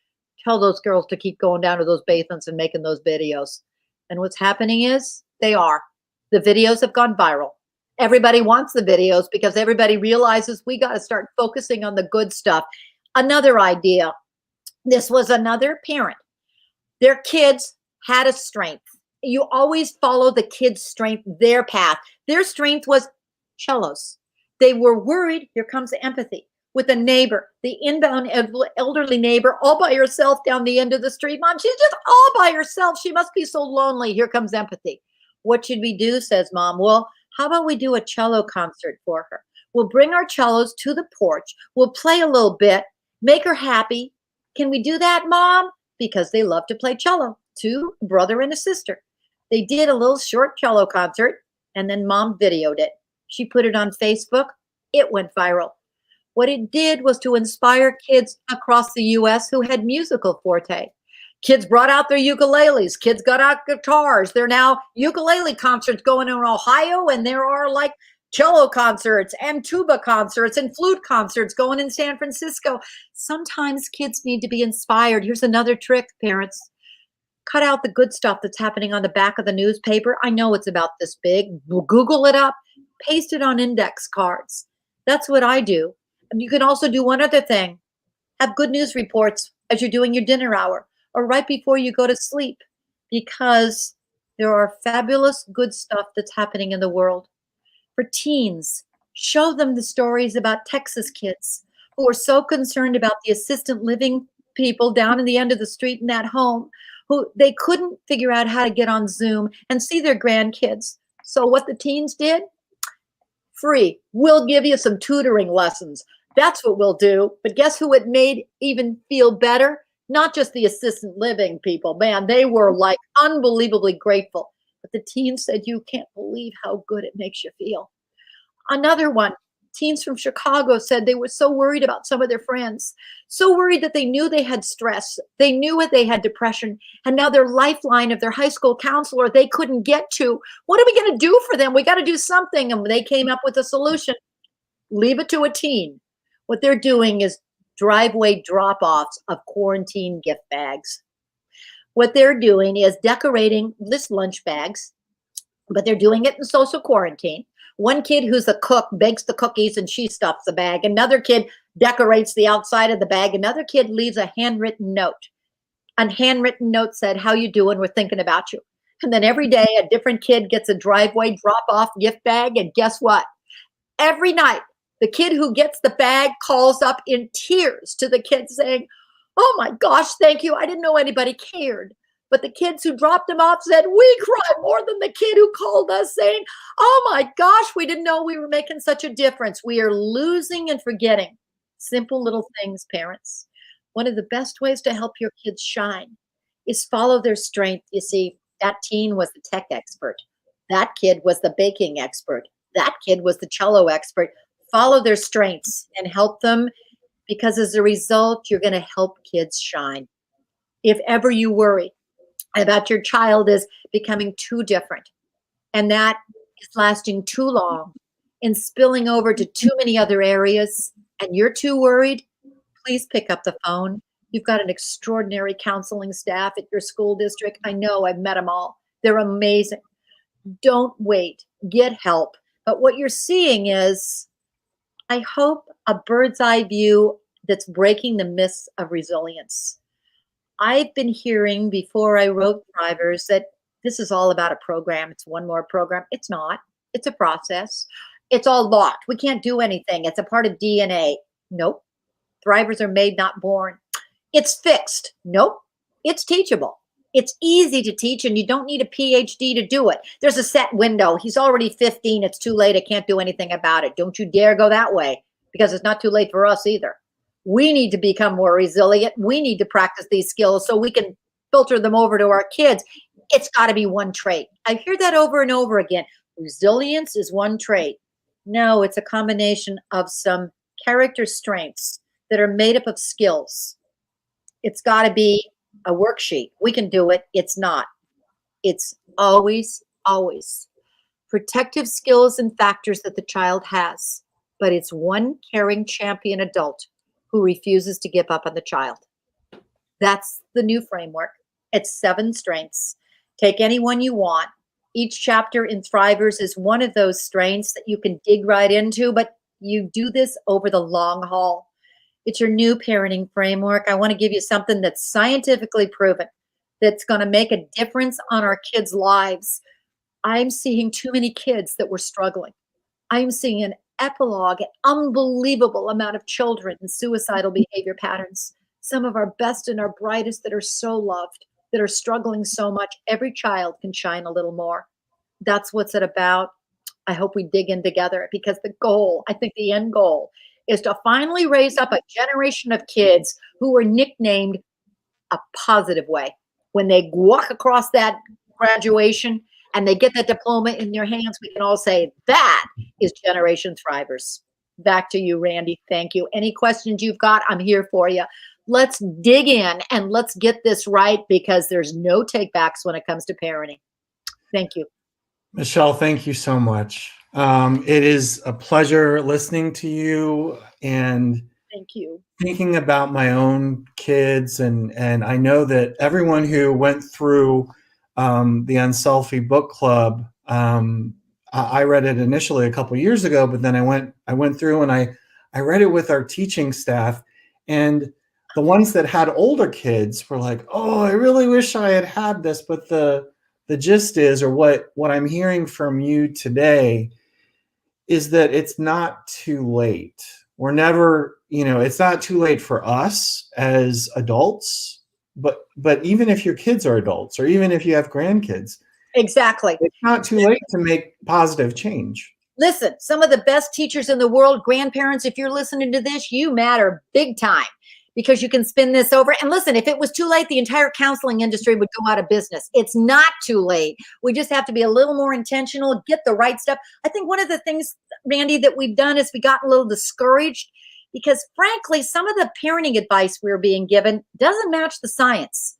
tell those girls to keep going down to those basements and making those videos. And what's happening is the videos have gone viral. Everybody wants the videos because everybody realizes we got to start focusing on the good stuff. Another idea. This was another parent. Their kids had a strength. You always follow the kid's strength, their path. Their strength was cellos. They were worried. Here comes the empathy. With a neighbor, the inbound elderly neighbor, all by herself down the end of the street. Mom, she's just all by herself. She must be so lonely. Here comes empathy. What should we do, says mom? Well, how about we do a cello concert for her? We'll bring our cellos to the porch. We'll play a little bit, make her happy. Can we do that, Mom? Because they love to play cello. Two, a brother and a sister. They did a little short cello concert, and then Mom videoed it. She put it on Facebook. It went viral. What it did was to inspire kids across the U.S. who had musical forte. Kids brought out their ukuleles. Kids got out guitars. There are now ukulele concerts going on in Ohio, and there are like cello concerts and tuba concerts and flute concerts going in San Francisco. Sometimes kids need to be inspired. Here's another trick, parents. Cut out the good stuff that's happening on the back of the newspaper. I know it's about this big. Google it up. Paste it on index cards. That's what I do. And you can also do one other thing. Have good news reports as you're doing your dinner hour. or right before you go to sleep, because there are fabulous good stuff that's happening in the world. For teens, show them the stories about Texas kids who are so concerned about the assistant living people down in the end of the street in that home, who they couldn't figure out how to get on Zoom and see their grandkids. So what the teens did? Free. We'll give you some tutoring lessons. That's what we'll do. But guess who it made even feel better? Not just the assistant living people. Man, they were like unbelievably grateful. But the teens said, you can't believe how good it makes you feel. Another one, teens from Chicago said they were so worried about some of their friends, so worried that they knew they had stress, they knew that they had depression, and now their lifeline of their high school counselor they couldn't get to. What are we going to do for them? We got to do something. And they came up with a solution. Leave it to a teen. What they're doing is driveway drop-offs of quarantine gift bags. What they're doing is decorating list lunch bags, but they're doing it in social quarantine. One kid who's a cook bakes the cookies and she stuffs the bag. Another kid decorates the outside of the bag. Another kid leaves a handwritten note. A handwritten note said, how you doing? We're thinking about you. And then every day a different kid gets a driveway drop-off gift bag. And guess what? Every night, the kid who gets the bag calls up in tears to the kid saying, oh my gosh, thank you. I didn't know anybody cared. But the kids who dropped him off said, we cry more than the kid who called us saying, oh my gosh, we didn't know we were making such a difference. We are losing and forgetting simple little things, parents. One of the best ways to help your kids shine is follow their strength. You see, that teen was the tech expert. That kid was the baking expert. That kid was the cello expert. Follow their strengths and help them, because as a result, you're going to help kids shine. If ever you worry about your child is becoming too different, and that is lasting too long and spilling over to too many other areas, and you're too worried, please pick up the phone. You've got an extraordinary counseling staff at your school district. I know, I've met them all. They're amazing. Don't wait. Get help. But what you're seeing is, I hope, a bird's eye view that's breaking the myths of resilience. I've been hearing before I wrote Thrivers that this is all about a program. It's one more program. It's not. It's a process. It's all locked. We can't do anything. It's a part of DNA. Nope. Thrivers are made, not born. It's fixed. Nope. It's teachable. It's easy to teach, and you don't need a PhD to do it. There's a set window. He's already 15. It's too late. I can't do anything about it. Don't you dare go that way, because it's not too late for us either. We need to become more resilient. We need to practice these skills so we can filter them over to our kids. It's got to be one trait. I hear that over and over again. Resilience is one trait. No, it's a combination of some character strengths that are made up of skills. It's got to be a worksheet. We can do it. It's not. It's always, always protective skills and factors that the child has, but it's one caring champion adult who refuses to give up on the child. That's the new framework. It's 7 strengths. Take any one you want. Each chapter in Thrivers is one of those strengths that you can dig right into, but you do this over the long haul. It's your new parenting framework. I want to give you something that's scientifically proven, that's going to make a difference on our kids' lives. I'm seeing too many kids that were struggling. I'm seeing an epilogue, an unbelievable amount of children in suicidal behavior patterns. Some of our best and our brightest that are so loved, that are struggling so much. Every child can shine a little more. That's what's it about. I hope we dig in together, because the goal, I think the end goal, is to finally raise up a generation of kids who are nicknamed a positive way. When they walk across that graduation and they get that diploma in their hands, we can all say, that is Generation Thrivers. Back to you, Randy. Thank you. Any questions you've got, I'm here for you. Let's dig in and let's get this right, because there's no takebacks when it comes to parenting. Thank you. Michelle, thank you so much. It is a pleasure listening to you and Thank you. thinking about my own kids. And I know that everyone who went through the Unselfie book club, I read it initially a couple years ago, but then I went through and I read it with our teaching staff. And the ones that had older kids were like, oh, I really wish I had this. But the gist is, or what I'm hearing from you today is that it's not too late. We're never, it's not too late for us as adults, but even if your kids are adults, or even if you have grandkids, exactly, it's not too late to make positive change. Listen, some of the best teachers in the world, grandparents, if you're listening to this, you matter big time, because you can spin this over. And listen, if it was too late, the entire counseling industry would go out of business. It's not too late. We just have to be a little more intentional, get the right stuff. I think one of the things, Randy, that we've done is we got a little discouraged because, frankly, some of the parenting advice we're being given doesn't match the science.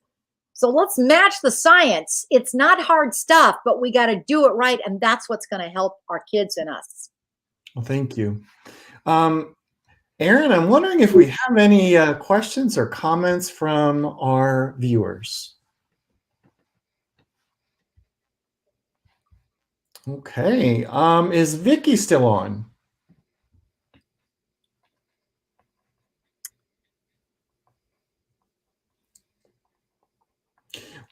So let's match the science. It's not hard stuff, but we got to do it right. And that's what's going to help our kids and us. Well, thank you. Erin, I'm wondering if we have any questions or comments from our viewers. Okay. Is Vicky still on?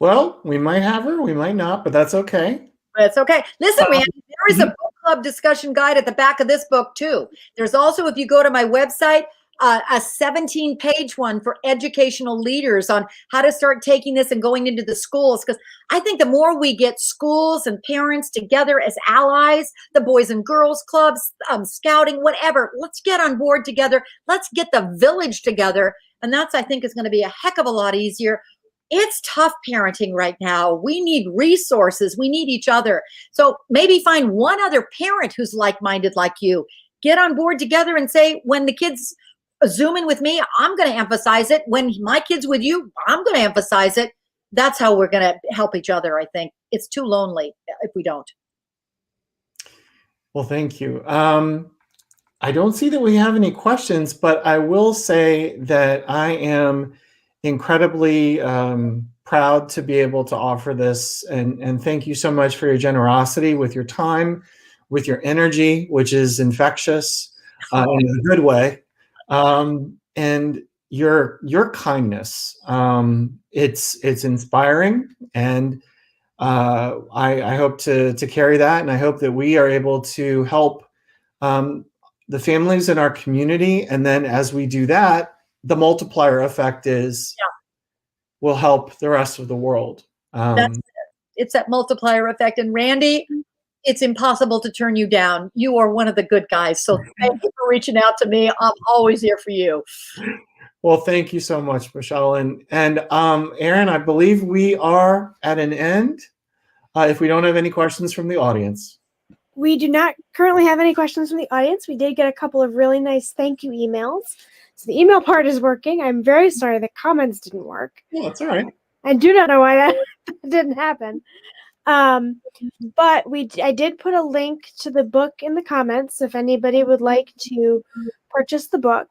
Well, we might have her, we might not, but that's okay. That's okay. Listen, Randy, there is a book club discussion guide at the back of this book too. There's also, if you go to my website, a 17-page one for educational leaders on how to start taking this and going into the schools. Because I think the more we get schools and parents together as allies, the Boys and Girls Clubs, scouting, whatever, let's get on board together. Let's get the village together. And that's, I think, is going to be a heck of a lot easier. It's tough parenting right now. We need resources. We need each other. So maybe find one other parent who's like-minded like you. Get on board together and say, when the kids Zoom in with me, I'm going to emphasize it. When my kid's with you, I'm going to emphasize it. That's how we're going to help each other, I think. It's too lonely if we don't. Well, thank you. I don't see that we have any questions, but I will say that I am incredibly proud to be able to offer this, and thank you so much for your generosity with your time, with your energy, which is infectious in a good way, and your kindness. It's inspiring, and I hope to carry that, and I hope that we are able to help the families in our community, and then as we do that, the multiplier effect will help the rest of the world. It's that multiplier effect. And Randy, it's impossible to turn you down. You are one of the good guys. So thank you for reaching out to me. I'm always here for you. Well, thank you so much, Michelle. And Erin, I believe we are at an end. If we don't have any questions from the audience. We do not currently have any questions from the audience. We did get a couple of really nice thank you emails. So the email part is working. I'm very sorry the comments didn't work. Oh, that's all right. I do not know why that didn't happen. But I did put a link to the book in the comments if anybody would like to purchase the book.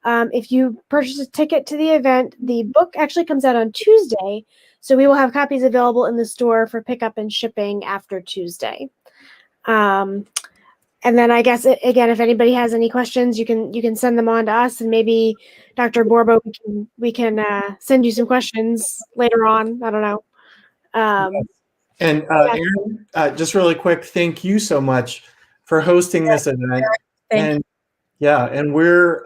If you purchase a ticket to the event, the book actually comes out on Tuesday. So we will have copies available in the store for pickup and shipping after Tuesday. And then I guess, again, if anybody has any questions, you can send them on to us, and maybe Dr. Borbo, we can send you some questions later on. I don't know. And Erin, just really quick, thank you so much for hosting this event. Thank you. And we're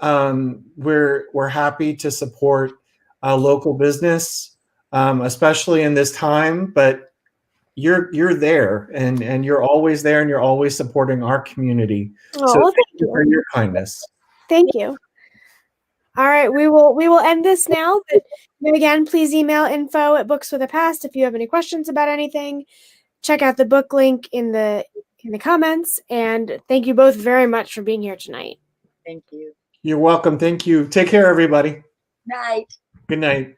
happy to support local business, especially in this time. But you're there, and you're always there, and you're always supporting our community. Oh, so well, thank you for your kindness. Thank you. All right, we will end this now. But again, please email info@bookswithapast if you have any questions about anything. Check out the book link in the comments, and thank you both very much for being here tonight. Thank you. You're welcome. Thank you. Take care, everybody. Night. Good night.